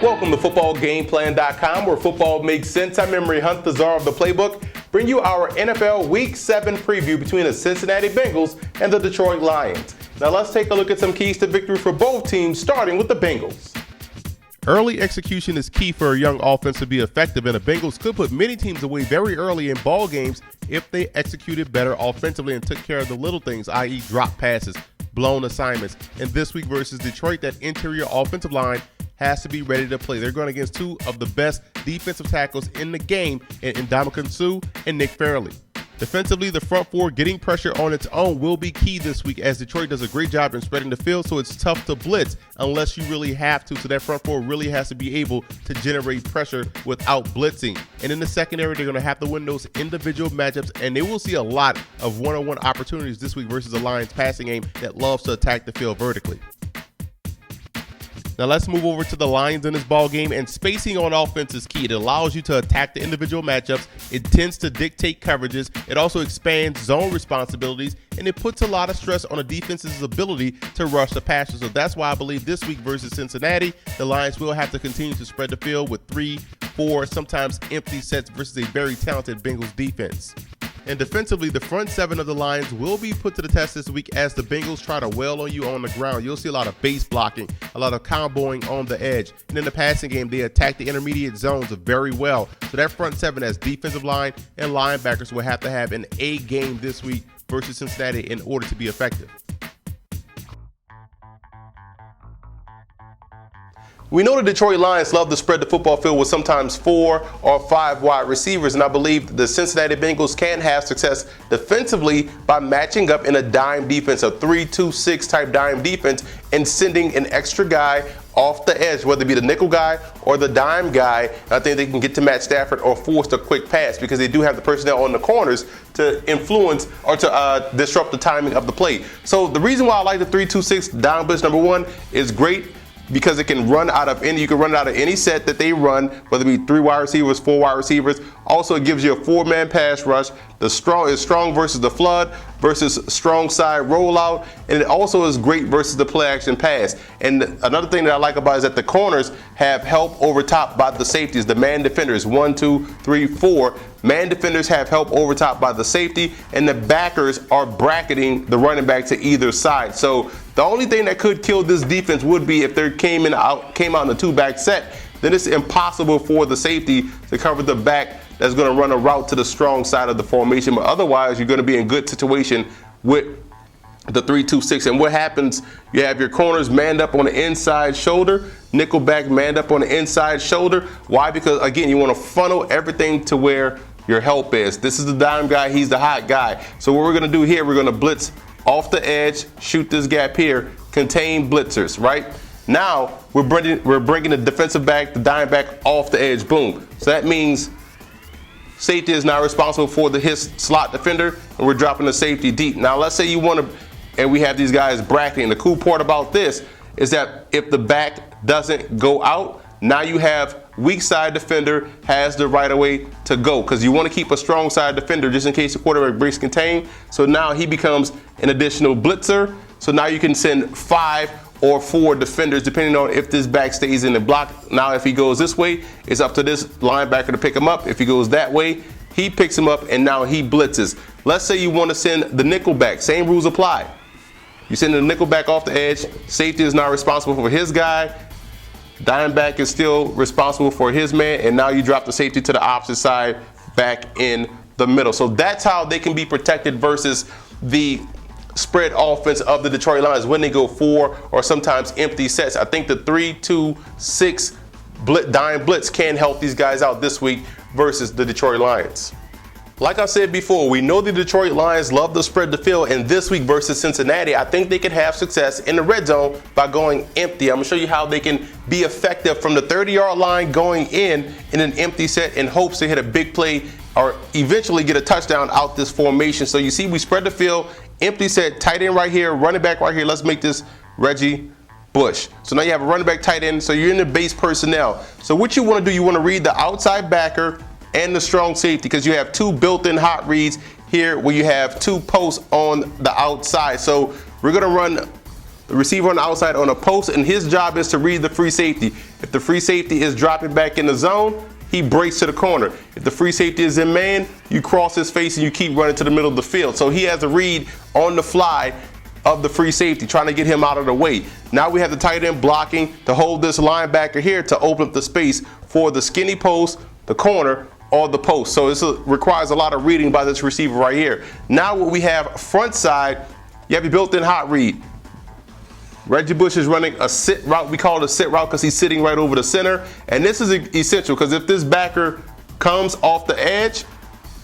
Welcome to footballgameplan.com, where football makes sense. I'm Emery Hunt, the czar of the playbook. Bring you our NFL Week 7 preview between the Cincinnati Bengals and the Detroit Lions. Now let's take a look at some keys to victory for both teams, starting with the Bengals. Early execution is key for a young offense to be effective, and the Bengals could put many teams away very early in ball games if they executed better offensively and took care of the little things, i.e. drop passes, blown assignments. And this week versus Detroit, that interior offensive line has to be ready to play. They're going against two of the best defensive tackles in the game in Ndamukong Suh and Nick Fairley. Defensively, the front four getting pressure on its own will be key this week, as Detroit does a great job in spreading the field, so it's tough to blitz unless you really have to. So that front four really has to be able to generate pressure without blitzing. And in the secondary, they're going to have to win those individual matchups, and they will see a lot of one-on-one opportunities this week versus the Lions passing game that loves to attack the field vertically. Now let's move over to the Lions in this ball game, and spacing on offense is key. It allows you to attack the individual matchups. It tends to dictate coverages. It also expands zone responsibilities, and it puts a lot of stress on a defense's ability to rush the passer. So that's why I believe this week versus Cincinnati, the Lions will have to continue to spread the field with 3, 4, sometimes empty sets versus a very talented Bengals defense. And defensively, the front seven of the Lions will be put to the test this week as the Bengals try to wail on you on the ground. You'll see a lot of base blocking, a lot of comboing on the edge. And in the passing game, they attack the intermediate zones very well. So that front seven as defensive line and linebackers will have to have an A game this week versus Cincinnati in order to be effective. We know the Detroit Lions love to spread the football field with sometimes 4 or 5 wide receivers, and I believe the Cincinnati Bengals can have success defensively by matching up in a dime defense, a 3-2-6 type dime defense, and sending an extra guy off the edge, whether it be the nickel guy or the dime guy. I think they can get to Matt Stafford or force a quick pass because they do have the personnel on the corners to influence or to disrupt the timing of the play. So the reason why I like the 3-2-6 dime blitz, number one, is great because it can run out of any, you can run it out of any set that they run, whether it be 3 wide receivers, 4 wide receivers. Also, it gives you a 4-man pass rush. The strong is strong versus the flood versus strong side rollout, and it also is great versus the play action pass. And another thing that I like about it is that the corners have help over top by the safeties, the man defenders, 1, 2, 3, 4. Man defenders have help over top by the safety, and the backers are bracketing the running back to either side. So the only thing that could kill this defense would be if they came out in a 2-back set. Then it's impossible for the safety to cover the back that's going to run a route to the strong side of the formation. But otherwise, you're going to be in good situation with the 3-2-6. And what happens, you have your corners manned up on the inside shoulder, nickelback manned up on the inside shoulder. Why? Because, again, you want to funnel everything to where your help is. This is the dime guy. He's the hot guy. So what we're going to do here, we're going to blitz off the edge, shoot this gap here, contain blitzers, right? Now we're bringing the defensive back, the dime back off the edge, boom. So that means safety is now responsible for his slot defender, and we're dropping the safety deep. Now let's say you want to, and we have these guys bracketing. The cool part about this is that if the back doesn't go out, now you have weak side defender has the right of way to go, because you want to keep a strong side defender just in case the quarterback breaks contain. So now he becomes an additional blitzer. So now you can send 5 or 4 defenders depending on if this back stays in the block. Now if he goes this way, it's up to this linebacker to pick him up. If he goes that way, he picks him up, and now he blitzes. Let's say you want to send the nickel back. Same rules apply. You send the nickel back off the edge. Safety is now responsible for his guy. Dime back is still responsible for his man, and now you drop the safety to the opposite side back in the middle. So that's how they can be protected versus the spread offense of the Detroit Lions when they go 4 or sometimes empty sets. I think the 3-2-6 dime blitz can help these guys out this week versus the Detroit Lions. Like I said before, we know the Detroit Lions love to spread the field, and this week versus Cincinnati, I think they can have success in the red zone by going empty. I'm going to show you how they can be effective from the 30-yard line going in an empty set in hopes to hit a big play or eventually get a touchdown out this formation. So you see, we spread the field, empty set, tight end right here, running back right here. Let's make this Reggie Bush. So now you have a running back, tight end, so you're in the base personnel. So what you want to do, you want to read the outside backer and the strong safety, because you have 2 built-in hot reads here where you have 2 posts on the outside. So we're going to run the receiver on the outside on a post, and his job is to read the free safety. If the free safety is dropping back in the zone, he breaks to the corner. If the free safety is in man, you cross his face and you keep running to the middle of the field. So he has a read on the fly of the free safety, trying to get him out of the way. Now we have the tight end blocking to hold this linebacker here to open up the space for the skinny post, the corner, or the post. So this requires a lot of reading by this receiver right here. Now what we have front side, you have your built-in hot read. Reggie Bush is running a sit route. We call it a sit route because he's sitting right over the center. And this is essential because if this backer comes off the edge,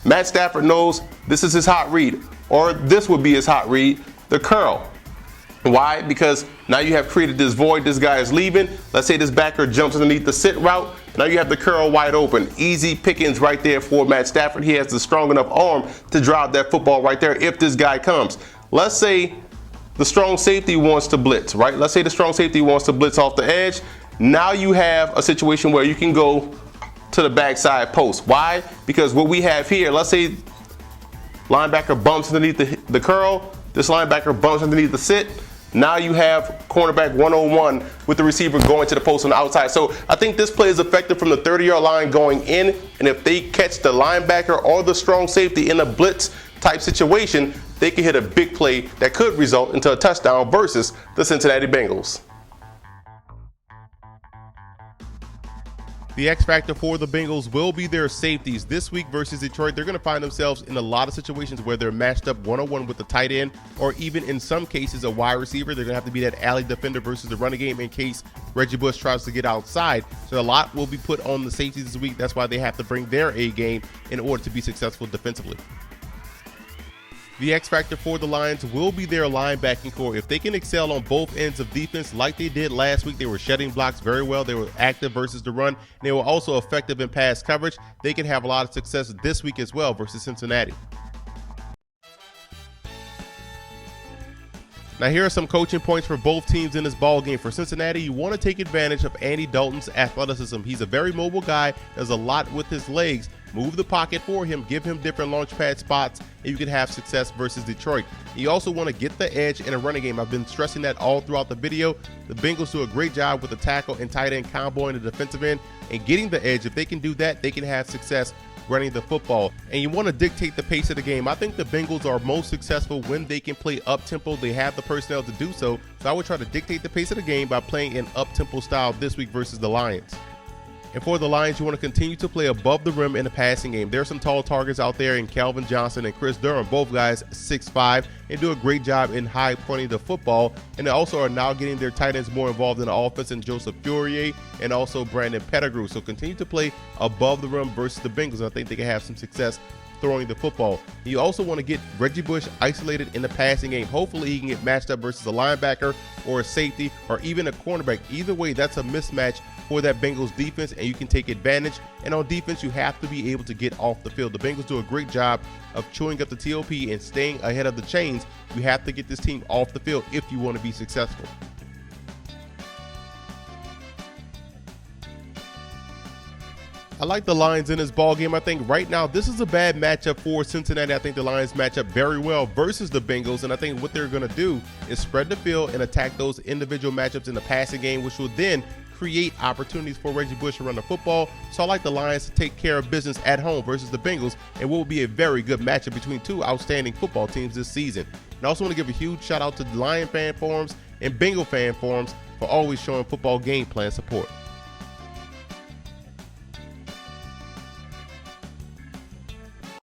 Matt Stafford knows this is his hot read, or this would be his hot read, the curl. Why? Because now you have created this void. This guy is leaving. Let's say this backer jumps underneath the sit route. Now you have the curl wide open. Easy pickings right there for Matt Stafford. He has the strong enough arm to drive that football right there if this guy comes. Let's say the strong safety wants to blitz, right? Let's say the strong safety wants to blitz off the edge. Now you have a situation where you can go to the backside post. Why? Because what we have here, let's say linebacker bumps underneath the curl. This linebacker bumps underneath the sit. Now you have cornerback 1-on-1 with the receiver going to the post on the outside. So I think this play is effective from the 30-yard line going in. And if they catch the linebacker or the strong safety in a blitz type situation, they can hit a big play that could result into a touchdown versus the Cincinnati Bengals. The X factor for the Bengals will be their safeties. This week versus Detroit, they're going to find themselves in a lot of situations where they're matched up one-on-one with the tight end, or even in some cases a wide receiver. They're going to have to be that alley defender versus the running game in case Reggie Bush tries to get outside. So a lot will be put on the safeties this week. That's why they have to bring their A game in order to be successful defensively. The X factor for the Lions will be their linebacking core. If they can excel on both ends of defense like they did last week, they were shedding blocks very well. They were active versus the run, and they were also effective in pass coverage. They can have a lot of success this week as well versus Cincinnati. Now here are some coaching points for both teams in this ball game. For Cincinnati, you want to take advantage of Andy Dalton's athleticism. He's a very mobile guy, does a lot with his legs. Move the pocket for him, give him different launch pad spots, and you can have success versus Detroit. You also want to get the edge in a running game. I've been stressing that all throughout the video. The Bengals do a great job with the tackle and tight end combo in the defensive end and getting the edge. If they can do that, they can have success running the football. And you want to dictate the pace of the game. I think the Bengals are most successful when they can play up-tempo. They have the personnel to do so. So I would try to dictate the pace of the game by playing an up-tempo style this week versus the Lions. And for the Lions, you want to continue to play above the rim in the passing game. There are some tall targets out there in Calvin Johnson and Chris Durham, both guys 6'5", and do a great job in high pointing the football. And they also are now getting their tight ends more involved in the offense, in Joseph Fourier and also Brandon Pettigrew. So continue to play above the rim versus the Bengals. I think they can have some success throwing the football. You also want to get Reggie Bush isolated in the passing game. Hopefully he can get matched up versus a linebacker or a safety or even a cornerback. Either way, that's a mismatch for that Bengals defense, and you can take advantage. And on defense, you have to be able to get off the field. The Bengals do a great job of chewing up the TOP and staying ahead of the chains. You have to get this team off the field if you want to be successful. I like the Lions in this ball game. I think right now this is a bad matchup for Cincinnati. I think the Lions match up very well versus the Bengals, and I think what they're going to do is spread the field and attack those individual matchups in the passing game, which will then create opportunities for Reggie Bush to run the football. So I like the Lions to take care of business at home versus the Bengals, and what will be a very good matchup between two outstanding football teams this season. And I also want to give a huge shout out to the Lion fan forums and Bengal fan forums for always showing football game plan support.